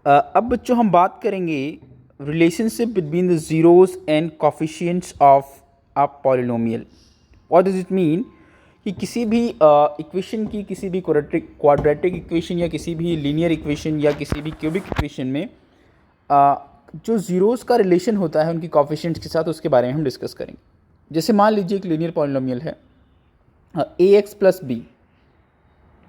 अब बच्चों हम बात करेंगे relationship between the zeros and coefficients of a polynomial. What does it mean कि किसी भी इक्वेशन की, किसी भी क्वाड्रेटिक इक्वेशन या किसी भी लीनियर इक्वेशन या किसी भी क्यूबिक इक्वेशन में जो ज़ीरोज़ का रिलेशन होता है उनकी कोफिशिएंट्स के साथ, उसके बारे में हम डिस्कस करेंगे। जैसे मान लीजिए एक लीनियर पॉलिनोमियल है a x plus b.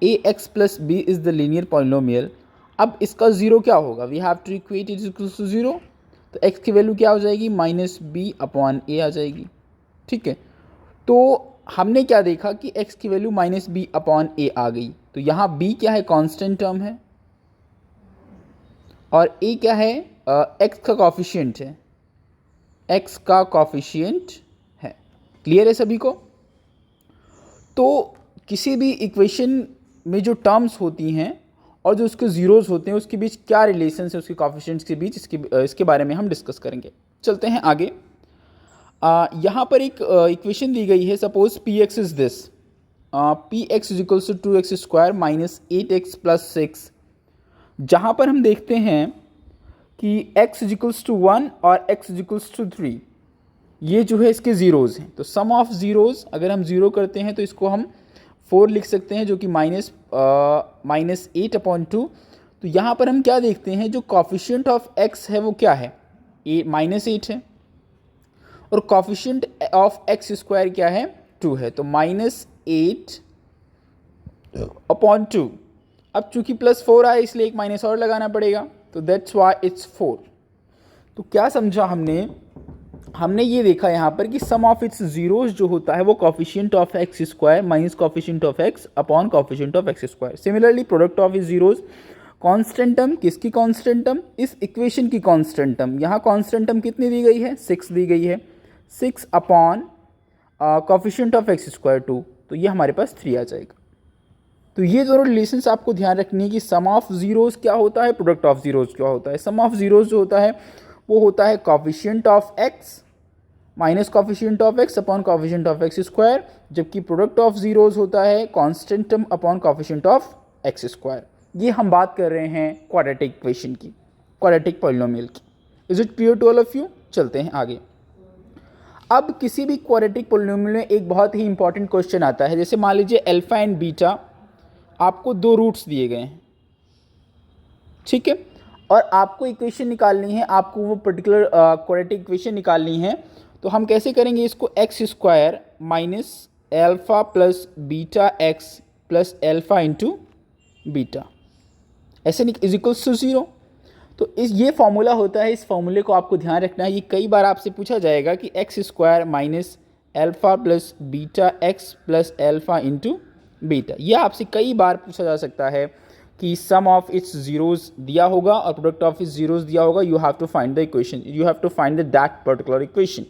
A x plus b is the linear polynomial. अब इसका ज़ीरो क्या होगा? We have to equate it equals to zero. तो एक्स की वैल्यू क्या हो जाएगी? माइनस बी अपॉन ए आ जाएगी। ठीक है, तो हमने क्या देखा कि एक्स की value minus b upon a आ गई। तो यहाँ बी क्या है? कांस्टेंट टर्म है, और ए क्या है? एक्स का कॉफिशिएंट है। एक्स का कॉफिशिएंट है। क्लियर है सभी को? तो किसी भी इक्वेशन में जो टर्म्स होती हैं और जो उसके ज़ीरोज़ होते हैं उसके बीच क्या रिलेशन है, उसके कॉफिशिएंट्स के बीच, इसके बारे में हम डिस्कस करेंगे। चलते हैं आगे। यहाँ पर एक इक्वेशन दी गई है। Suppose P x is this, P x is equals to 2x square minus 8x plus 6, जहाँ पर हम देखते हैं कि x इज इक्वल्स टू 1 और x इज इक्वल्स टू 3, ये जो है इसके ज़ीरोज़ हैं। तो सम ऑफ ज़ीरोज़ अगर हम ज़ीरो करते हैं तो इसको हम 4 लिख सकते हैं, जो कि माइनस 8 अपॉन 2। तो यहाँ पर हम क्या देखते हैं, जो कॉफिशिएंट ऑफ x है वो क्या है? माइनस 8 है, और कॉफिशिएंट ऑफ एक्स स्क्वायर क्या है? 2 है। तो माइनस 8 अपॉन 2। अब चूंकि प्लस 4 आया इसलिए एक माइनस और लगाना पड़ेगा, तो दैट्स वाई इट्स 4। तो क्या समझा हमने ये देखा यहाँ पर कि सम ऑफ इट्स ज़ीरोज़ जो होता है वो coefficient of x square minus coefficient of x upon coefficient of x square. Similarly product of इस ज़ीरोज़, कांस्टेंट टर्म, किसकी कांस्टेंट टर्म? इस इक्वेशन की कांस्टेंट टर्म। यहाँ कांस्टेंट टर्म कितनी दी गई है? 6 दी गई है। 6 upon coefficient of x square 2, तो ये हमारे पास 3 आ जाएगा। तो ये दोनों रिलेशंस आपको ध्यान रखनी है कि सम ऑफ ज़ीरोज़ क्या होता है, प्रोडक्ट ऑफ ज़ीरोज़ क्या होता है। सम ऑफ ज़ीरोज़ जो होता है वो होता है coefficient of x minus coefficient of x upon coefficient of x square, जबकि प्रोडक्ट ऑफ ज़ीरोज़ होता है constant term upon coefficient of x square. ये हम बात कर रहे हैं क्वाड्रेटिक इक्वेशन की, क्वाड्रेटिक पॉलिनोमियल की। Is it clear to all of you? चलते हैं आगे। अब किसी भी क्वाड्रेटिक पॉलिनोमियल में एक बहुत ही इंपॉर्टेंट क्वेश्चन आता है। जैसे मान लीजिए अल्फा एंड बीटा, आपको 2 रूट्स दिए गए हैं, ठीक है, और आपको इक्वेशन निकालनी है, आपको वो पर्टिकुलर क्वाड्रेटिक इक्वेशन निकालनी है। तो हम कैसे करेंगे इसको? X square minus alpha plus beta x plus alpha into beta, ऐसे इज इक्वल्स टू 0। तो ये फॉर्मूला होता है, इस फॉर्मूले को आपको ध्यान रखना है। ये कई बार आपसे पूछा जाएगा कि x square minus alpha plus beta x plus alpha into beta. यह आपसे कई बार पूछा जा सकता है कि सम ऑफ इट्स ज़ीरोज़ दिया होगा और प्रोडक्ट ऑफ इट्स ज़ीरोज़ दिया होगा। You have to find the equation, you have to find that particular equation.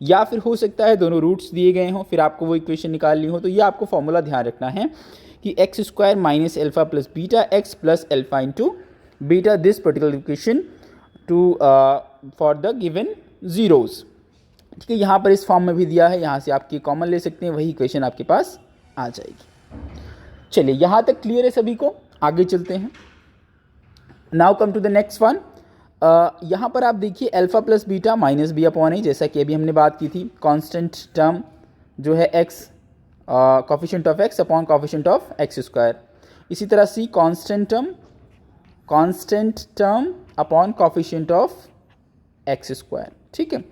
या फिर हो सकता है दोनों रूट्स दिए गए हों, फिर आपको वो इक्वेशन निकालनी हो। तो ये आपको फॉर्मूला ध्यान रखना है कि x square minus alpha plus beta x plus alpha into beta, this particular equation two for the given zeros. ठीक है, यहाँ पर इस फॉर्म में भी दिया है, यहाँ से आपकी कॉमन ले सकते हैं, वही इक्वेशन आपके पास आ जाएगी। चलिए, यहाँ तक क्लियर है सभी को? आगे चलते हैं। Now come to the next one. यहाँ पर आप देखिए alpha plus beta minus b upon a, जैसा कि अभी हमने बात की थी। कांस्टेंट टर्म जो है x, coefficient of x upon coefficient of x square. इसी तरह c constant term upon coefficient of x square. ठीक है,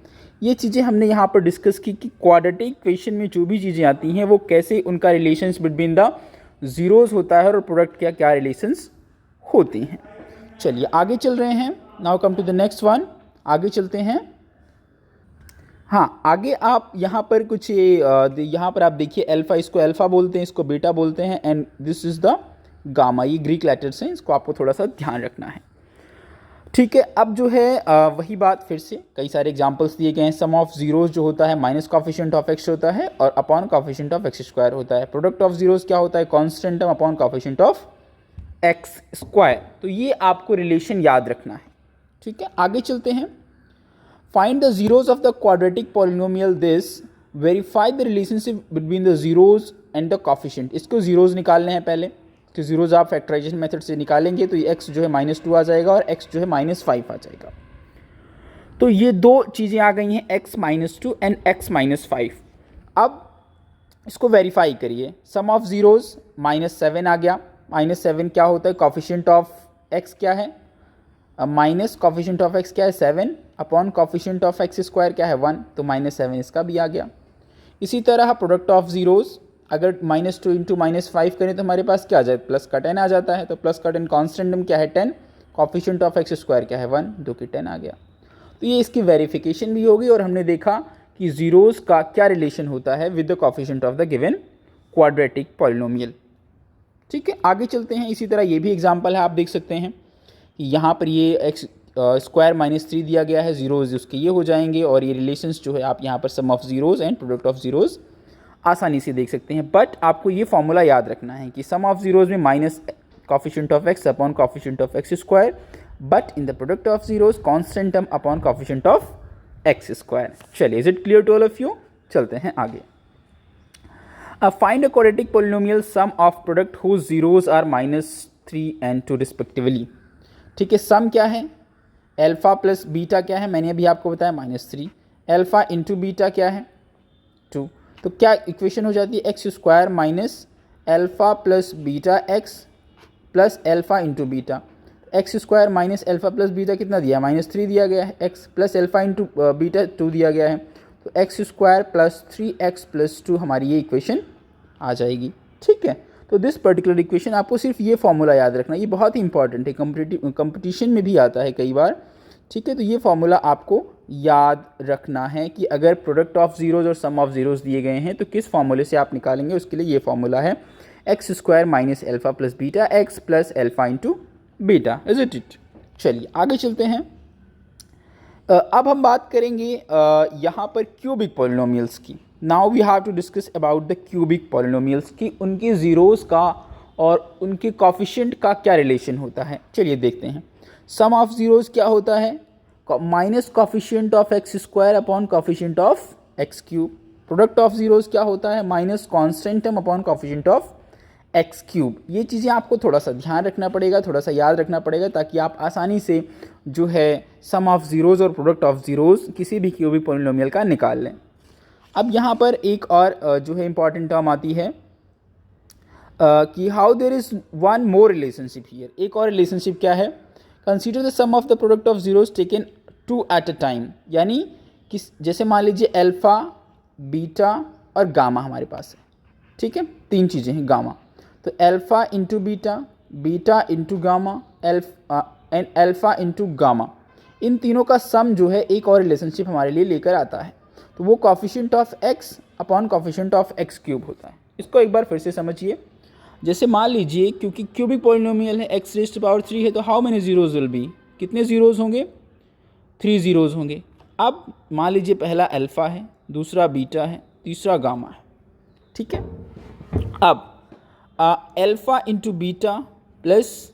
ये चीज़ें हमने यहाँ पर डिस्कस की कि क्वाड्रेटिक इक्वेशन में जो भी चीज़ें आती हैं वो कैसे उनका रिलेशंस बिटवीन द ज़ीरोज़ होता है और प्रोडक्ट क्या क्या रिलेशंस होती हैं। चलिए आगे चल रहे हैं। Now come to the next one. आगे चलते हैं। हाँ, आगे आप यहाँ पर कुछ यहाँ पर आप देखिए अल्फा, इसको अल्फा बोलते हैं, इसको बीटा बोलते हैं, and this is the gamma. ये ग्रीक लेटर्स हैं, इसको आपको थोड़ा सा ध्यान रखना है। ठीक है, अब जो है वही बात फिर से कई सारे एग्जांपल्स दिए गए हैं। सम ऑफ ज़ीरोज़ जो होता है माइनस कॉफिशिएंट ऑफ एक्स होता है और upon coefficient of x square होता है। प्रोडक्ट ऑफ ज़ीरोज़ क्या होता है? Constant term upon coefficient of x square. तो ये आपको रिलेशन याद रखना है। ठीक है, आगे चलते हैं। Find the zeros of the quadratic polynomial this, verify the relationship between the zeros and the coefficient. इसको ज़ीरोज़ निकालने हैं पहले। तो ज़ीरोज़ आप फैक्टराइजेशन मेथड से निकालेंगे तो ये x जो है -2 आ जाएगा और x जो है -5 आ जाएगा। तो ये दो चीज़ें आ गई हैं, x -2 एंड x -5। अब इसको वेरीफाई करिए। सम ऑफ ज़ीरोज़ -7 आ गया। -7 क्या होता है, कॉफिशिएंट ऑफ x क्या है, माइनस कॉफिशिएंट ऑफ x क्या है 7 upon coefficient of x square क्या है 1, तो -7 इसका भी आ गया। इसी तरह प्रोडक्ट ऑफ ज़ीरोज़ अगर -2 इंटू -5 करें तो हमारे पास क्या आ जाए, प्लस का 10 आ जाता है। तो प्लस का 10 कॉन्स्टेंट क्या है 10, कॉफिशिएंट ऑफ x स्क्वायर क्या है 1, जो कि 10 आ गया। तो ये इसकी वेरिफिकेशन भी होगी और हमने देखा कि ज़ीरोज़ का क्या रिलेशन होता है with the coefficient of the given quadratic polynomial. ठीक है, आगे चलते हैं। इसी तरह ये भी एग्जांपल है, आप देख सकते हैं कि यहाँ पर ये x स्क्वायर -3 दिया गया है, ज़ीरोज़ उसके ये हो जाएंगे और ये रिलेशंस जो है आप यहाँ पर sum of zeroes and product of zeroes आसानी से देख सकते हैं। बट आपको ये फॉर्मूला याद रखना है कि सम ऑफ ज़ीरोज़ में minus coefficient of x upon coefficient of x square, but in the product of zeroes constant term upon coefficient of x square. चलिए, is it clear to all of you? चलते हैं आगे। Find a quadratic polynomial sum of product whose zeroes are -3 and 2 respectively. ठीक है, सम क्या है, alpha plus beta क्या है, मैंने अभी आपको बताया -3, अल्फ़ा इंटू बीटा क्या है 2। तो क्या इक्वेशन हो जाती है, x square minus alpha plus beta x plus alpha into beta. X square minus alpha plus beta कितना दिया, -3 दिया गया है, x plus alpha into beta 2 दिया गया है। तो x square plus 3x plus 2 हमारी ये इक्वेशन आ जाएगी। ठीक है, तो दिस पर्टिकुलर इक्वेशन आपको सिर्फ ये फॉर्मूला याद रखना, ये बहुत ही इंपॉर्टेंट है, कंपटीशन में भी आता है कई बार। ठीक है, तो ये फॉर्मूला आपको याद रखना है कि अगर प्रोडक्ट ऑफ ज़ीरोज़ और सम ऑफ ज़ीरोज़ दिए गए हैं तो किस फॉर्मूले से आप निकालेंगे, उसके लिए ये फॉर्मूला है x square minus alpha plus beta x plus alpha into beta. Is it? चलिए आगे चलते हैं। अब हम बात करेंगे यहाँ पर क्यूबिक पॉलिनोमियल्स की। Now we have to discuss about the cubic polynomials की, उनके ज़ीरोज़ का और उनके कॉफिशिएंट का क्या रिलेशन होता है। चलिए देखते हैं। सम ऑफ ज़ीरोज़ क्या होता है, minus coefficient of x square upon coefficient of x cube. Product of zeros क्या होता है, minus constant term upon coefficient of x cube. ये चीज़ें आपको थोड़ा सा ध्यान रखना पड़ेगा, थोड़ा सा याद रखना पड़ेगा, ताकि आप आसानी से जो है सम ऑफ ज़ीरोज़ और प्रोडक्ट ऑफ ज़ीरोज़ किसी भी क्यूबिक पॉलिनोमियल का निकाल लें। अब यहाँ पर एक और जो है इंपॉर्टेंट टर्म आती है कि how there is one more relationship here. एक और रिलेशनशिप क्या है, consider the sum of the product of zeros taken 2 at a time. यानी कि जैसे मान लीजिए अल्फ़ा, बीटा और गामा हमारे पास है। ठीक है, 3 चीज़ें हैं गामा। तो alpha into beta, beta into gamma and alpha into gamma, इन तीनों का सम जो है एक और रिलेशनशिप हमारे लिए लेकर आता है। तो वो coefficient of x upon coefficient of x cube होता है। इसको एक बार फिर से समझिए। जैसे मान लीजिए क्योंकि क्यूबिक पॉलिनोमियल है, एक्स रेज़ टू पावर 3 है, तो how many zeros will be, कितने ज़ीरोज़ होंगे, 3 ज़ीरोज़ होंगे। अब मान लीजिए पहला अल्फ़ा है, दूसरा बीटा है, तीसरा गामा है। ठीक है, अब alpha into beta plus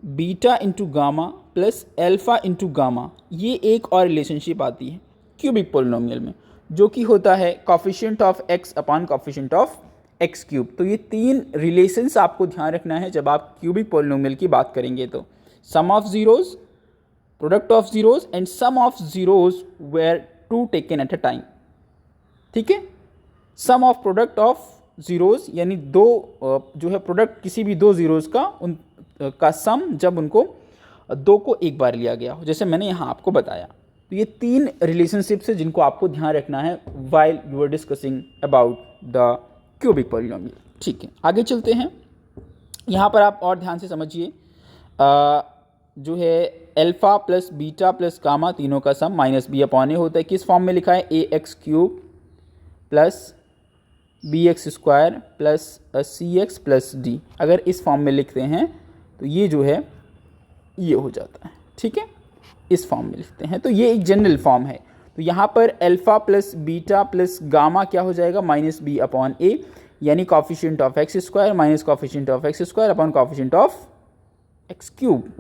beta into gamma plus alpha into gamma, ये एक और रिलेशनशिप आती है क्यूबिक पॉलिनोमियल में, जो कि होता है coefficient of x upon coefficient of x cube. तो ये 3 रिलेशंस आपको ध्यान रखना है जब आप क्यूबिक पॉलिनोमियल की बात करेंगे। तो sum of zeroes, product of zeroes and sum of zeroes where 2 taken at a time. ठीक है, sum of product of zeroes यानी दो जो है प्रोडक्ट किसी भी 2 ज़ीरोज़ का उन का सम जब उनको 2 को एक बार लिया गया हो, जैसे मैंने यहाँ आपको बताया। तो ये 3 रिलेशनशिप्स है जिनको आपको ध्यान रखना है while you are discussing about the cubic polynomial. ठीक है, आगे चलते हैं। यहाँ पर आप और ध्यान से समझिए, जो है alpha plus beta plus gamma तीनों का सम -b अपॉन ए होता है। किस फॉर्म में लिखा है, ax cube plus bx square plus cx plus d। अगर इस फॉर्म में लिखते हैं तो ये जो है ये हो जाता है। ठीक है, इस फॉर्म में लिखते हैं तो ये एक जनरल फॉर्म है। तो यहाँ पर alpha plus beta plus gamma क्या हो जाएगा, -b अपॉन ए, यानी coefficient of x square minus coefficient of x square upon coefficient of x cube.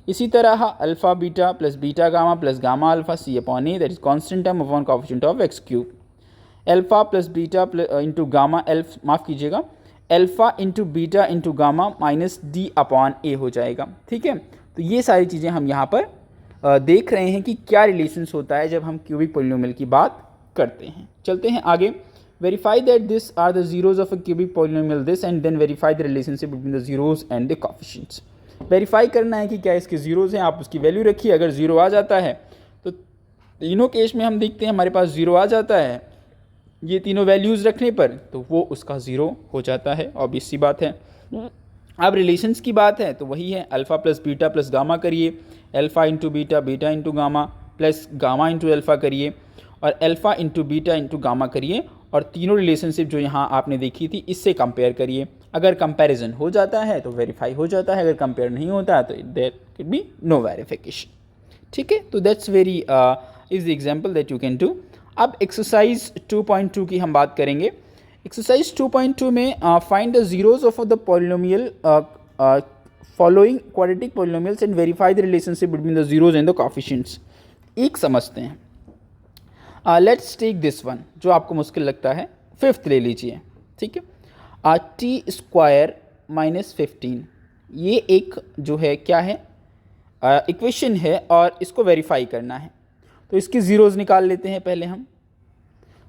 इसी तरह alpha beta plus beta gamma plus gamma alpha c upon a, that is constant term upon coefficient of x cube. Alpha plus beta into gamma माफ़ कीजिएगा, alpha into beta into gamma minus d upon a हो जाएगा। ठीक है, तो ये सारी चीज़ें हम यहाँ पर देख रहे हैं कि क्या रिलेशंस होता है जब हम क्यूबिक पॉलिनोमियल की बात करते हैं। चलते हैं आगे। Verify that this are the zeros of a cubic polynomial this and then verify the relationship between the zeros and the coefficients. Verify करना है कि क्या इसके जीरोज हैं, आप उसकी वैल्यू रखिए। अगर जीरो आ जाता है तो तीनों केस में हम देखते हैं हमारे पास जीरो आ जाता है, ये तीनों वैल्यूज़ रखने पर तो वो उसका ज़ीरो हो जाता है, ऑब्वियस सी बात है। अब रिलेशंस की बात है तो वही है, alpha plus beta plus gamma करिए, alpha into beta, beta into gamma plus gamma into alpha करिए, और alpha into beta into gamma करिए, और तीनों रिलेशनशिप जो यहाँ आपने देखी थी इससे कंपेयर करिए। अगर कंपैरिजन हो जाता है तो वेरीफाई हो जाता है, अगर कंपेयर नहीं होता है तो there can be no verification. ठीक है, तो that's very is the example that you can do. अब एक्सरसाइज 2.2 की हम बात करेंगे। एक्सरसाइज 2.2 में find the zeros of the polynomial following quadratic polynomials and verify the relationship between the zeros and the coefficients. एक समझते हैं। लेट्स टेक दिस वन, जो आपको मुश्किल लगता है, फिफ्थ ले लीजिए। ठीक है, टी स्क्वायर माइनस 15, ये एक जो है क्या है, इक्वेशन है और इसको वेरीफाई करना है। तो इसकी ज़ीरोज़ निकाल लेते हैं पहले हम।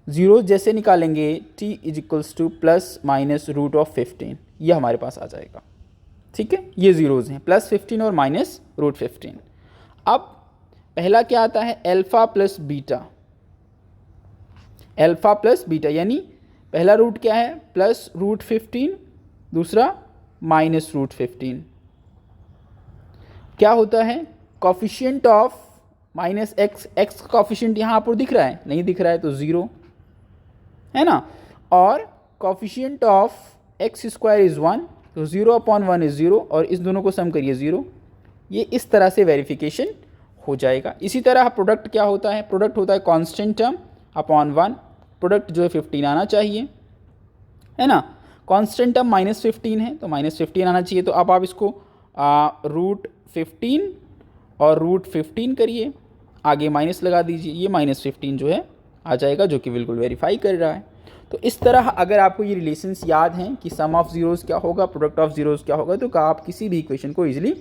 ज़ीरोज़ जैसे निकालेंगे t is equals to plus minus root of 15, ये हमारे पास आ जाएगा। ठीक है, ये ज़ीरोज़ हैं, प्लस 15 और माइनस रूट 15। अब पहला क्या आता है, alpha plus beta. Alpha plus beta यानी पहला रूट क्या है, प्लस रूट 15, दूसरा माइनस रूट 15। क्या होता है, coefficient of minus x, x का कॉफिशिएंट यहाँ पर दिख रहा है, नहीं दिख रहा है तो ज़ीरो है ना, और coefficient of x square is 1, तो 0 अपॉन 1 इज़ 0, और इस दोनों को सम करिए 0। ये इस तरह से वेरिफिकेशन हो जाएगा। इसी तरह प्रोडक्ट क्या होता है, प्रोडक्ट होता है कांस्टेंट टर्म अपॉन 1, प्रोडक्ट जो है 15 आना चाहिए, है ना। कांस्टेंट टर्म माइनस 15 है तो माइनस 15 आना चाहिए। तो अब आप इसको रूट 15 और रूट 15 करिए, आगे माइनस लगा दीजिए, ये माइनस 15 जो है आ जाएगा, जो कि बिल्कुल वेरीफाई कर रहा है। तो इस तरह अगर आपको ये रिलेशंस याद हैं कि सम ऑफ जीरोज़ क्या होगा, प्रोडक्ट ऑफ जीरोज़ क्या होगा, तो आप किसी भी इक्वेशन को इजीली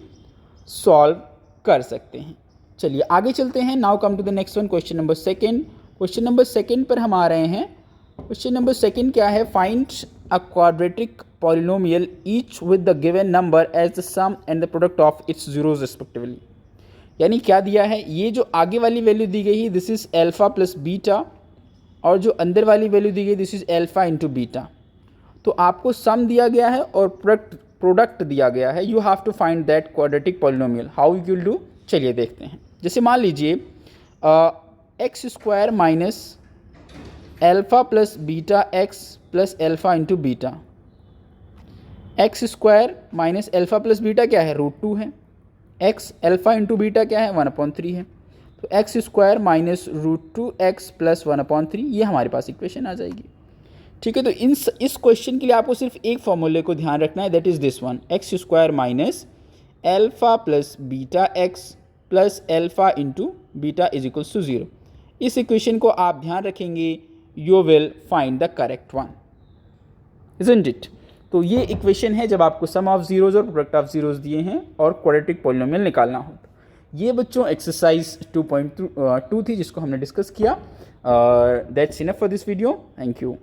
सॉल्व कर सकते हैं। चलिए आगे चलते हैं। Now come to the next one, question number second. Question number second पर हम आ रहे हैं। क्वेश्चन नंबर सेकेंड क्या है, find a quadratic polynomial each with the given number as the sum and the product of its zeros respectively. यानी क्या दिया है, ये जो आगे वाली वैल्यू दी गई है this is alpha plus beta, और जो अंदर वाली वैल्यू दी गई this is alpha into beta. तो आपको सम दिया गया है और प्रोडक्ट दिया गया है। You have to find that quadratic polynomial. How you will do, चलिए देखते हैं। जैसे मान लीजिए x square minus alpha plus beta x plus alpha into beta. X square minus alpha plus beta क्या है, रूट 2 है। एक्स अल्फ़ा इंटू बीटा क्या है, 1/3 है। तो x square minus root 2x plus 1/3, ये हमारे पास इक्वेशन आ जाएगी। ठीक है, तो इस क्वेश्चन के लिए आपको सिर्फ एक फॉर्मूले को ध्यान रखना है, that is this one, x square minus alpha plus beta x plus alpha into beta is equals to 0। इस इक्वेशन को आप ध्यान रखेंगे, you will find the correct one, isn't it. तो ये इक्वेशन है जब आपको सम ऑफ जीरोज़ और प्रोडक्ट ऑफ जीरोज़ दिए हैं और क्वाड्रेटिक पॉलिनोमियल निकालना हो। ये बच्चों एक्सरसाइज 2.2 थी जिसको हमने डिस्कस किया। That's enough for this video, thank you.